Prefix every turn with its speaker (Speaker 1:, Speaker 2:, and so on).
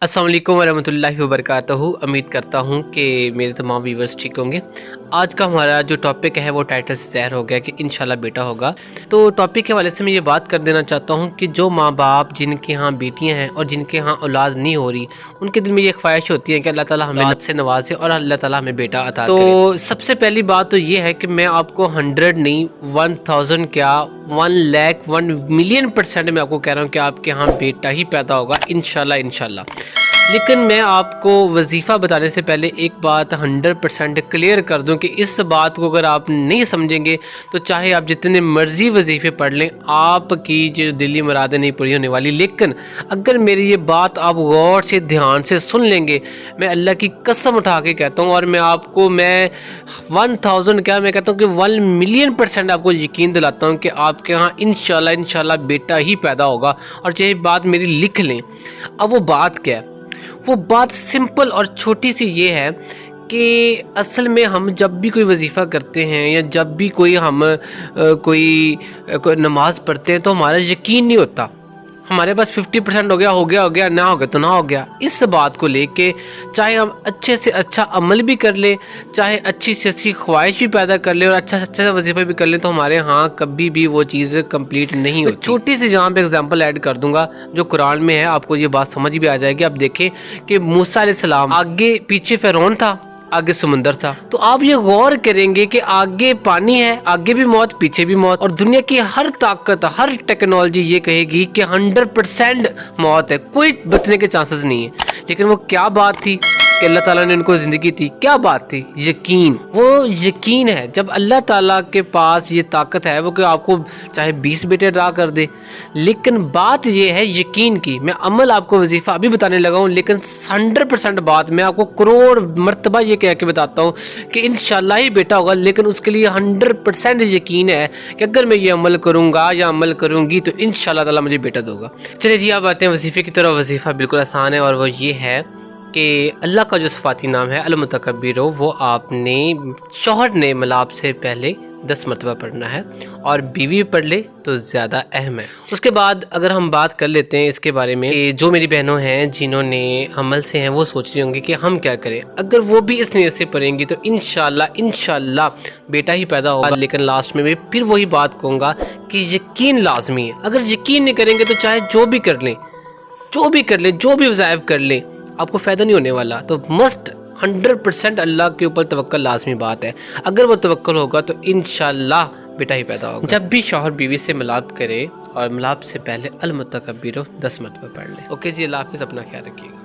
Speaker 1: अस्सलाम वालेकुम वरहमतुल्लाहि वबरकातुहू। उम्मीद करता हूँ कि मेरे तमाम व्यूवर्स ठीक होंगे। आज का हमारा जो टॉपिक है वो टाइटल से ज़ाहिर हो गया कि इंशाल्लाह बेटा होगा। तो टॉपिक के हवाले से मैं ये बात कर देना चाहता हूँ कि जो माँ बाप जिनके यहाँ बेटियाँ हैं और जिनके यहाँ औलाद नहीं हो रही, उनके दिल में ये ख्वाहिश होती है कि अल्लाह ताला हमें औलाद से नवाजे और अल्लाह ताला हमें बेटा अता करे। तो सबसे पहली बात तो ये है कि मैं आपको 100 नहीं 1000 क्या 1 लाख 1 मिलियन% मैं आपको कह रहा हूँ कि आपके यहाँ बेटा ही पैदा होगा इंशाल्लाह। लेकिन मैं आपको वजीफ़ा बताने से पहले एक बात 100% क्लियर कर दूं कि इस बात को अगर आप नहीं समझेंगे तो चाहे आप जितने मर्ज़ी वजीफ़े पढ़ लें, आपकी जो दिली मुरादें नहीं पूरी होने वाली। लेकिन अगर मेरी ये बात आप गौर से ध्यान से सुन लेंगे, मैं अल्लाह की कसम उठा के कहता हूँ और मैं आपको 1000 क्या मैं कहता हूँ कि 1 मिलियन% आपको यकीन दिलाता हूँ कि आपके यहाँ इंशाल्लाह बेटा ही पैदा होगा। और चाहे बात मेरी लिख लें। अब वो बात क्या है? वो बात सिंपल और छोटी सी ये है कि असल में हम जब भी कोई वजीफ़ा करते हैं या जब भी कोई नमाज़ पढ़ते हैं तो हमारा यकीन नहीं होता। हमारे पास 50% हो गया ना हो गया तो ना हो गया। इस बात को लेके चाहे हम अच्छे से अच्छा अमल भी कर लें, चाहे अच्छी से अच्छी ख्वाहिश भी पैदा कर लें और अच्छा से अच्छा वजीफ़ा भी कर लें, तो हमारे यहाँ कभी भी वो चीज़ कंप्लीट नहीं होती। छोटी सी जहाँ पे एग्जांपल ऐड कर दूंगा जो कुरान में है, आपको ये बात समझ भी आ जाएगी। आप देखें कि मूसा अलैहिस्सलाम, आगे पीछे फ़िरौन था, आगे समुंदर था। तो आप ये गौर करेंगे कि आगे पानी है, आगे भी मौत पीछे भी मौत, और दुनिया की हर ताकत हर टेक्नोलॉजी ये कहेगी कि 100% मौत है, कोई बचने के चांसेस नहीं है। लेकिन वो क्या बात थी कि अल्लाह ताला ने उनको ज़िंदगी दी? क्या बात थी? यकीन। वो यकीन है। जब अल्लाह ताला के पास ये ताकत है वो कि आपको चाहे 20 बेटे अदा कर दे, लेकिन बात ये है यकीन की। मैं अमल आपको वजीफ़ा अभी बताने लगा हूँ, लेकिन 100% बात मैं आपको करोड़ मरतबा ये कह के बताता हूँ कि इंशाल्लाह ही बेटा होगा। लेकिन उसके लिए 100% यकीन है कि अगर मैं ये अमल करूँगा या अमल करूँगी तो इंशाल्लाह ताला मुझे बेटा दूंगा। चलिए जी, आप आते हैं वजीफ़े की तरफ। वजीफ़ा बिल्कुल आसान है और वो ये है कि अल्लाह का जो सिफाती नाम है अल-मुतकब्बिर, वो आपने शौहर ने मिलाप से पहले 10 मरतबा पढ़ना है और बीवी पढ़ ले तो ज़्यादा अहम है। उसके बाद अगर हम बात कर लेते हैं इसके बारे में कि जो मेरी बहनों हैं जिन्होंने अमल से हैं वो सोच रही होंगी कि हम क्या करें, अगर वो भी इस नीयत से पढ़ेंगी तो इंशाल्लाह बेटा ही पैदा होगा। लेकिन लास्ट में भी फिर वही बात कहूँगा कि यकीन लाजमी है। अगर यकीन नहीं करेंगे तो चाहे जो भी कर लें, जो भी वज़ाइफ कर लें, आपको फ़ायदा नहीं होने वाला। तो मस्ट 100% अल्लाह के ऊपर तवक्कल लाजमी बात है। अगर वो तवक्कल होगा तो इंशाल्लाह बेटा ही पैदा होगा। जब भी शौहर बीवी से मिलाप करे और मिलाप से पहले अल-मुतकब्बिर 10 मरतबा पढ़ ले। ओके जी, अल्लाह हाफ़िज़, अपना ख्याल रखिएगा।